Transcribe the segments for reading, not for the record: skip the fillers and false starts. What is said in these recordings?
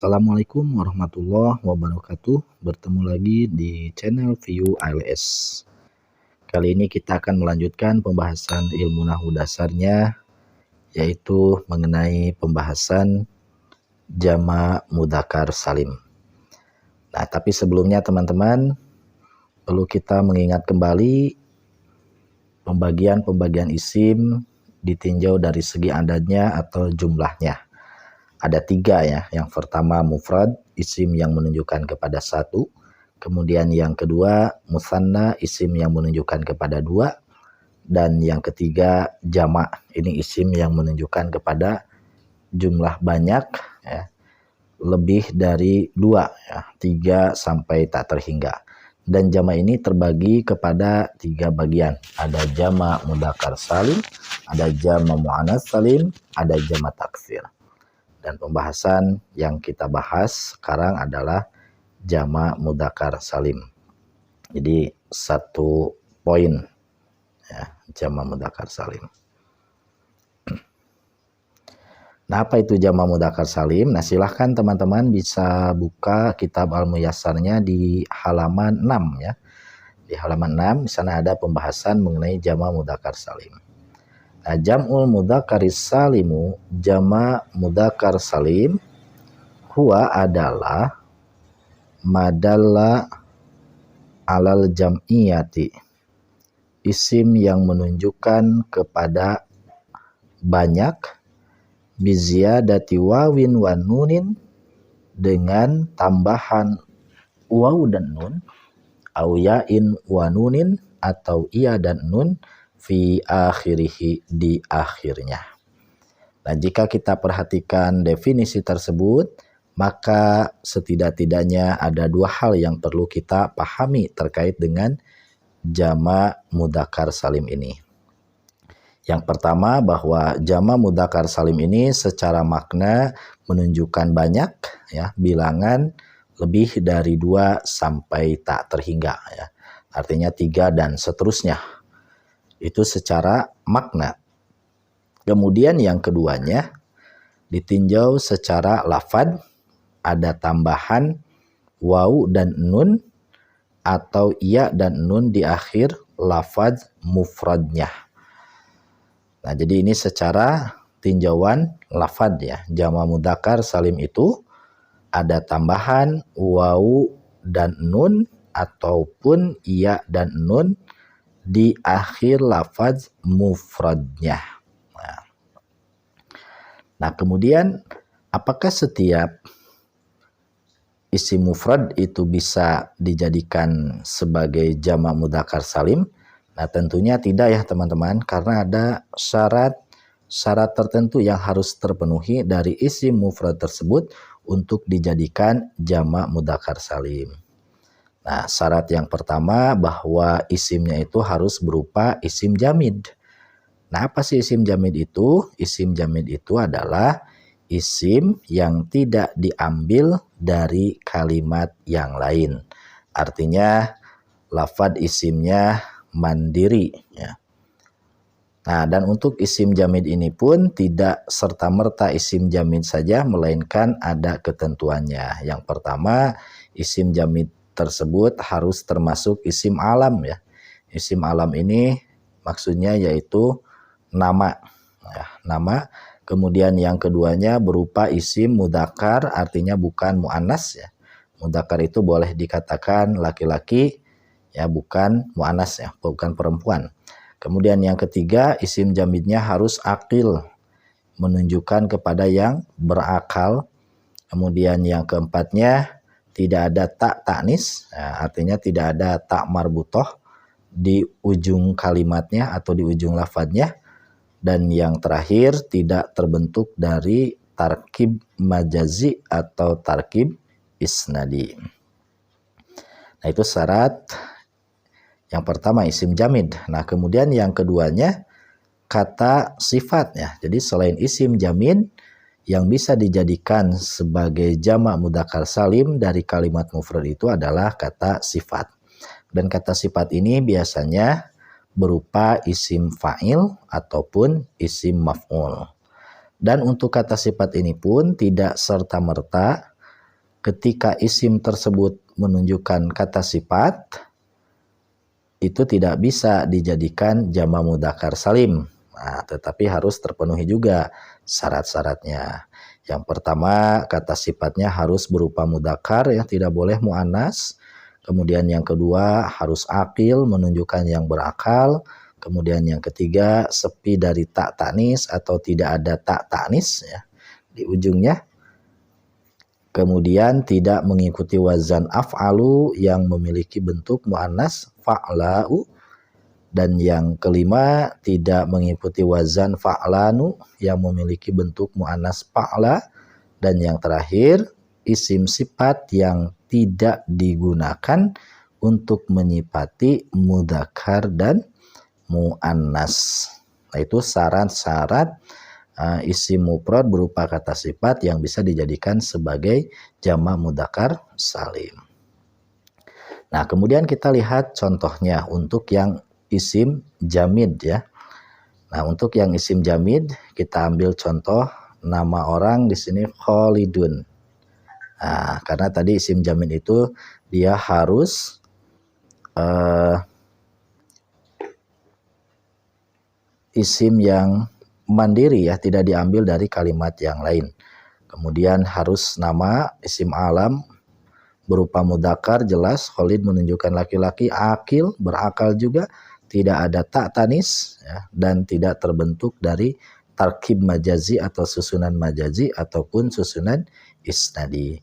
Assalamualaikum warahmatullahi wabarakatuh. Bertemu lagi di channel View ALS. Kali ini kita akan melanjutkan pembahasan ilmu nahwu dasarnya, yaitu mengenai pembahasan jamak mudzakkar salim. Nah, tapi sebelumnya teman-teman, perlu kita mengingat kembali pembagian isim ditinjau dari segi adadnya atau jumlahnya. Ada 3 ya. Yang pertama mufrad, isim yang menunjukkan kepada 1. Kemudian yang kedua musanna, isim yang menunjukkan kepada 2. Dan yang ketiga jamak, ini isim yang menunjukkan kepada jumlah banyak ya, lebih dari 2 ya, 3 sampai tak terhingga. Dan jamak ini terbagi kepada 3 bagian. Ada jamak mudzakkar salim, ada jamak muannats salim, ada jamak taksir. Dan pembahasan yang kita bahas sekarang adalah jamak mudzakkar salim. Jadi 1 poin ya, jamak mudzakkar salim. Nah, apa itu jamak mudzakkar salim? Nah, silahkan teman-teman bisa buka kitab Al-Muyassarnya di halaman 6 ya. Di halaman 6 di sana ada pembahasan mengenai jamak mudzakkar salim. Nah, jam'ul mudzakkaris salimu, jamak mudzakkar salim, huwa adalah madalla alal jam'iyati, isim yang menunjukkan kepada banyak, biziyadati wawin wa nunin, dengan tambahan waw dan nun, au yain wa nunin, atau iya dan nun, fi akhirihi, di akhirnya. Nah, jika kita perhatikan definisi tersebut, maka setidak-tidaknya ada 2 hal yang perlu kita pahami terkait dengan jamak mudzakkar salim ini. Yang pertama, bahwa jamak mudzakkar salim ini secara makna menunjukkan banyak ya, bilangan lebih dari 2 sampai tak terhingga ya. Artinya 3 dan seterusnya. Itu secara makna. Kemudian yang keduanya ditinjau secara lafad, ada tambahan waw dan nun atau iya dan nun di akhir lafad mufradnya. Nah, jadi ini secara tinjauan lafad ya. Jamak mudzakkar salim itu ada tambahan waw dan nun ataupun iya dan nun di akhir lafaz mufradnya. Nah, kemudian apakah setiap isim mufrad itu bisa dijadikan sebagai jamak mudzakkar salim? Nah, tentunya tidak ya teman-teman, karena ada syarat tertentu yang harus terpenuhi dari isim mufrad tersebut untuk dijadikan jamak mudzakkar salim. Nah, syarat yang pertama bahwa isimnya itu harus berupa isim jamid. Nah, apa sih isim jamid itu? Isim jamid itu adalah isim yang tidak diambil dari kalimat yang lain. Artinya lafad isimnya mandiri ya. Nah, dan untuk isim jamid ini pun tidak serta-merta isim jamid saja, melainkan ada ketentuannya. Yang pertama, isim jamid tersebut harus termasuk isim alam ya. Isim alam ini maksudnya yaitu nama ya, nama. Kemudian yang keduanya berupa isim mudzakkar, artinya bukan muannas ya. Mudzakkar itu boleh dikatakan laki-laki ya, bukan muannas ya, bukan perempuan. Kemudian yang ketiga, isim jamidnya harus akil, menunjukkan kepada yang berakal. Kemudian yang keempatnya tidak ada tak taknis, ya, artinya tidak ada tak marbutoh di ujung kalimatnya atau di ujung lafadznya. Dan yang terakhir, tidak terbentuk dari tarkib majazi atau tarkib isnadi. Nah, itu syarat yang pertama, isim jamid. Nah, kemudian yang keduanya kata sifat ya. Jadi selain isim jamid, yang bisa dijadikan sebagai jamak mudzakkar salim dari kalimat mufrad itu adalah kata sifat. Dan kata sifat ini biasanya berupa isim fa'il ataupun isim maf'ul. Dan untuk kata sifat ini pun tidak serta-merta ketika isim tersebut menunjukkan kata sifat, itu tidak bisa dijadikan jama mudzakkar salim. Nah, tetapi harus terpenuhi juga syarat-syaratnya. Yang pertama, kata sifatnya harus berupa mudzakkar, ya, tidak boleh muannas. Kemudian yang kedua, harus aqil, menunjukkan yang berakal. Kemudian yang ketiga, sepi dari tak tanis atau tidak ada tak tanis, ya, di ujungnya. Kemudian tidak mengikuti wazan af'alu yang memiliki bentuk muannas fa'la'u. Dan yang kelima, tidak mengikuti wazan fa'lanu yang memiliki bentuk muannas fa'la. Dan yang terakhir, isim sifat yang tidak digunakan untuk menyifati mudzakkar dan muannas. Nah, itu syarat-syarat isim mufrad berupa kata sifat yang bisa dijadikan sebagai jama' mudzakkar salim. Nah, kemudian kita lihat contohnya untuk yang isim jamid, ya. Nah, untuk yang isim jamid kita ambil contoh nama orang di sini Khalidun. Nah, karena tadi isim jamid itu dia harus isim yang mandiri, ya, tidak diambil dari kalimat yang lain. Kemudian harus nama isim alam berupa mudzakkar, jelas Khalid menunjukkan laki-laki, akil berakal juga, tidak ada tak tanis, ya, dan tidak terbentuk dari tarkib majazi atau susunan majazi ataupun susunan isnadi.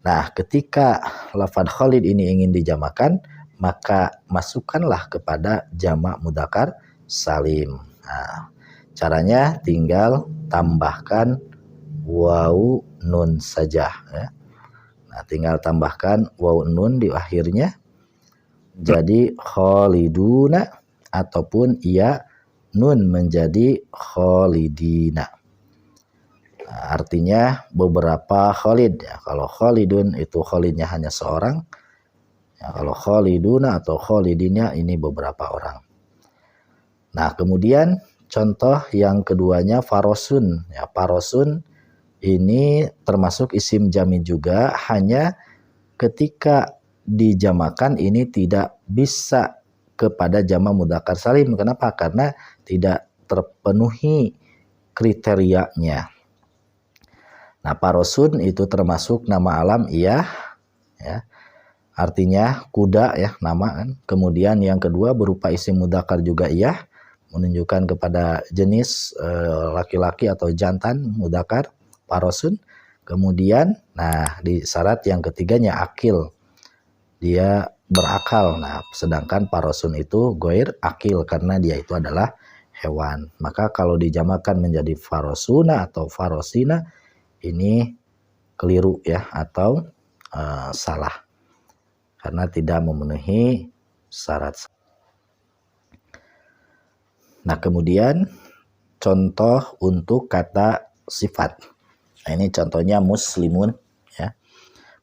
Nah, ketika lafadz Khalid ini ingin dijamakan, maka masukkanlah kepada jamak mudzakkar salim. Nah, caranya tinggal tambahkan wawu nun saja, ya. Nah, tinggal tambahkan wawu nun di akhirnya. Jadi khaliduna ataupun ia nun menjadi khalidina. Nah, artinya beberapa Khalid, ya. Kalau Khalidun itu Khalidnya hanya seorang. Ya, kalau Khaliduna atau Khalidina ini beberapa orang. Nah, kemudian contoh yang keduanya farosun. Ya, farosun ini termasuk isim jamid juga, hanya ketika dijamakan ini tidak bisa kepada jama' mudzakkar salim. Kenapa? Karena tidak terpenuhi kriterianya. Nah, farosun itu termasuk nama alam iya, ya. Artinya kuda, ya, nama kan. Kemudian yang kedua berupa isim mudzakkar juga iya, menunjukkan kepada jenis laki-laki atau jantan mudzakkar farosun. Kemudian nah di syarat yang ketiganya akil, dia berakal. Nah, sedangkan farosun itu goir akil karena dia itu adalah hewan. Maka kalau dijamakan menjadi farosuna atau farosina ini keliru, ya, atau salah karena tidak memenuhi syarat. Nah, kemudian contoh untuk kata sifat. Nah, ini contohnya muslimun, ya.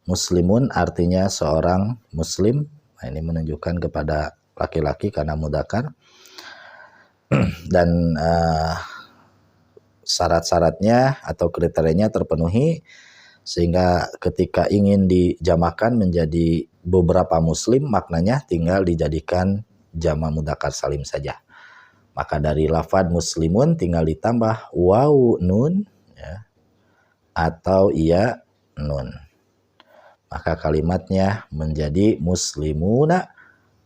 Muslimun artinya seorang muslim. Nah, ini menunjukkan kepada laki-laki karena mudzakkar. Dan syarat-syaratnya atau kriterianya terpenuhi, sehingga ketika ingin dijamakan menjadi beberapa muslim, maknanya tinggal dijadikan jama' mudzakkar salim saja. Maka dari lafadz muslimun tinggal ditambah wawu nun, ya, atau iya nun. Maka kalimatnya menjadi muslimuna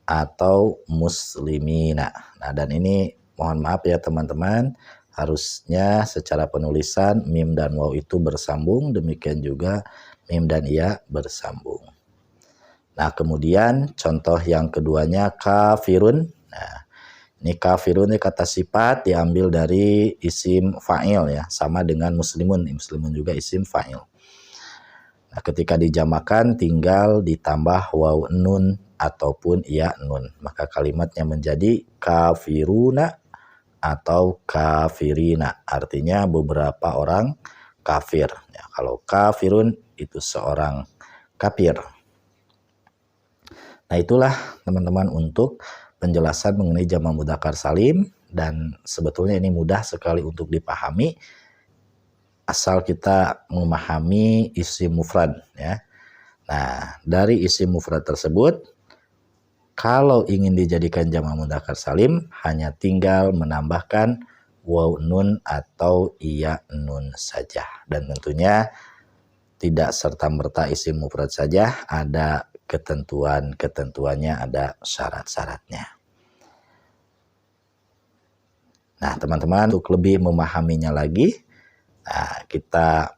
atau muslimina. Nah, dan ini mohon maaf ya teman-teman, harusnya secara penulisan mim dan waw itu bersambung, demikian juga mim dan iya bersambung. Nah, kemudian contoh yang keduanya kafirun. Nah, ini kafirun ini kata sifat diambil dari isim fa'il, ya, sama dengan muslimun. Muslimun juga isim fa'il. Nah, ketika dijamakan tinggal ditambah waw nun ataupun iya nun. Maka kalimatnya menjadi kafiruna atau kafirina. Artinya beberapa orang kafir. Ya, kalau kafirun itu seorang kafir. Nah, itulah teman-teman untuk penjelasan mengenai jama' mudzakkar salim, dan sebetulnya ini mudah sekali untuk dipahami asal kita memahami isim mufrad, ya. Nah, dari isim mufrad tersebut, kalau ingin dijadikan jamak mudzakkar salim, hanya tinggal menambahkan waw nun atau iya nun saja. Dan tentunya tidak serta-merta isim mufrad saja, ada ketentuannya, ada syarat-syaratnya. Nah, teman-teman, untuk lebih memahaminya lagi, kita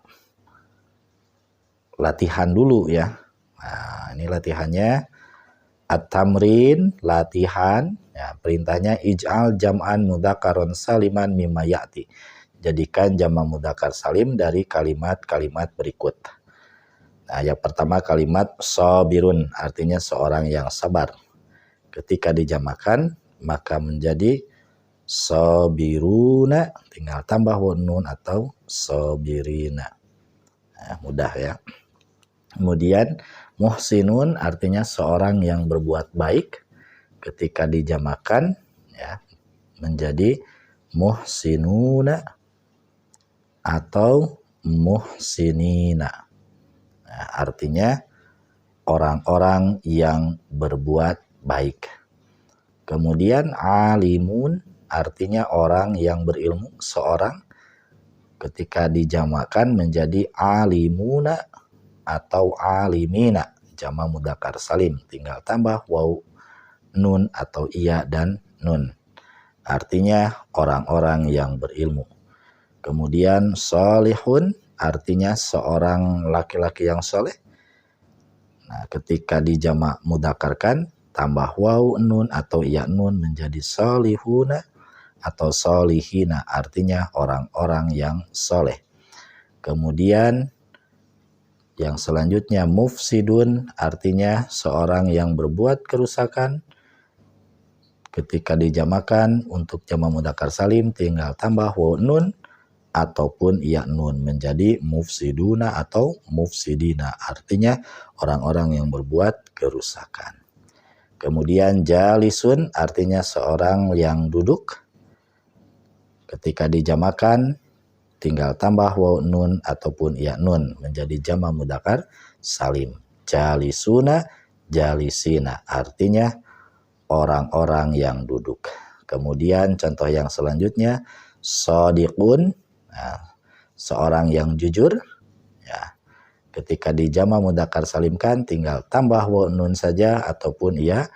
latihan dulu ya. Nah, ini latihannya. At-tamrin, latihan. Ya, perintahnya ij'al jam'an mudzakaron saliman mimma ya'ti. Jadikan jamak mudzakkar salim dari kalimat-kalimat berikut. Nah, yang pertama kalimat sabirun, artinya seorang yang sabar. Ketika dijamakan, maka menjadi sabiruna, tinggal tambah waw nun atau sabirina. Nah, mudah ya. Kemudian muhsinun artinya seorang yang berbuat baik. Ketika dijamakan ya menjadi muhsinuna atau muhsinina. Nah, artinya orang-orang yang berbuat baik. Kemudian alimun artinya orang yang berilmu, seorang. Ketika dijamakan menjadi alimuna atau alimina, jamak mudzakkar salim, tinggal tambah waw nun atau iya dan nun, artinya orang-orang yang berilmu. Kemudian solihun artinya seorang laki-laki yang soleh. Nah, ketika dijamak mudzakarkan tambah waw nun atau iya nun menjadi solihuna atau solihina, artinya orang-orang yang soleh. Kemudian yang selanjutnya mufsidun artinya seorang yang berbuat kerusakan. Ketika dijamakan untuk jamak mudzakkar salim tinggal tambah waw nun ataupun iya nun menjadi mufsiduna atau mufsidina, artinya orang-orang yang berbuat kerusakan. Kemudian jalisun artinya seorang yang duduk. Ketika dijamakan tinggal tambah waw nun ataupun iya nun menjadi jamak mudzakkar salim. Jalisuna, jalisina, artinya orang-orang yang duduk. Kemudian contoh yang selanjutnya shadiqun, seorang yang jujur. Ya, ketika dijamak mudzakkar salimkan tinggal tambah waw nun saja ataupun iya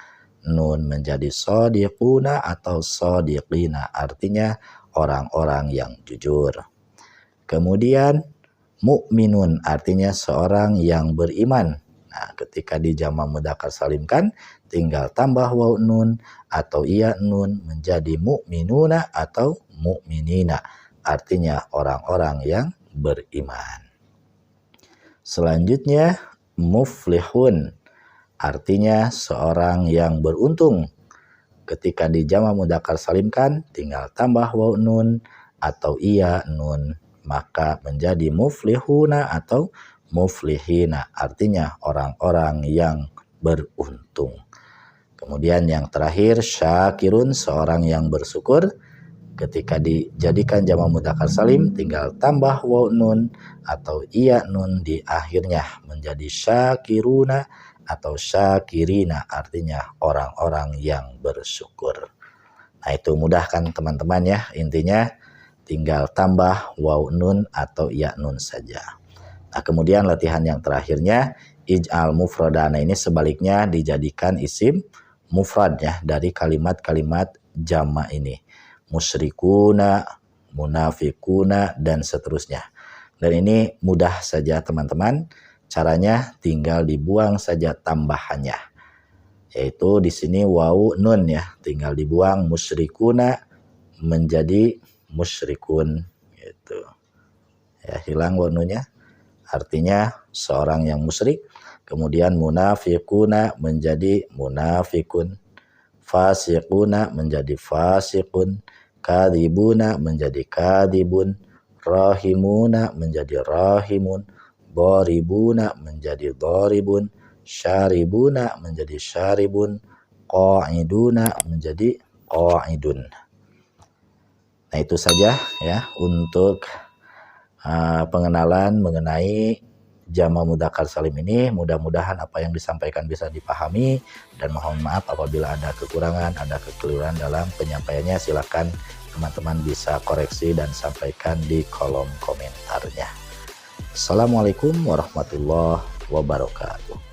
nun menjadi shadiquna atau shadiqina, artinya orang-orang yang jujur. Kemudian mukminun artinya seorang yang beriman. Nah, ketika dijamak mudzakkar salimkan tinggal tambah waw nun atau iya nun menjadi mukminuna atau mukminina, artinya orang-orang yang beriman. Selanjutnya muflihun artinya seorang yang beruntung. Ketika dijamak mudzakkar salimkan tinggal tambah waw nun atau iya nun maka menjadi muflihuna atau muflihina, artinya orang-orang yang beruntung. Kemudian yang terakhir syakirun, seorang yang bersyukur. Ketika dijadikan jamak mudzakkar salim tinggal tambah waw nun atau iya nun di akhirnya menjadi syakiruna atau syakirina, artinya orang-orang yang bersyukur. Nah, itu mudah kan teman-teman ya, intinya tinggal tambah waw nun atau iya nun saja. Nah, kemudian latihan yang terakhirnya ij'al mufradana, ini sebaliknya dijadikan isim mufrad ya dari kalimat-kalimat jamak ini. Musyrikuna, munafikuna, dan seterusnya. Dan ini mudah saja teman-teman. Caranya tinggal dibuang saja tambahannya. Yaitu di sini waw nun ya, tinggal dibuang, musyrikuna menjadi musyrikun gitu. Ya, hilang waw nunnya. Artinya seorang yang musyrik. Kemudian munafikuna menjadi munafikun. Fasiquna menjadi fasikun. Kadhibuna menjadi kadhibun. Rahimuna menjadi rahimun. Dharibuna menjadi dharibun. Syaribuna menjadi syaribun. Qa'iduna menjadi qa'idun. Nah, itu saja ya untuk pengenalan mengenai jama mudzakkar salim ini. Mudah-mudahan apa yang disampaikan bisa dipahami, dan mohon maaf apabila ada kekurangan, ada kekeliruan dalam penyampaiannya. Silakan teman-teman bisa koreksi dan sampaikan di kolom komentarnya. Assalamualaikum warahmatullahi wabarakatuh.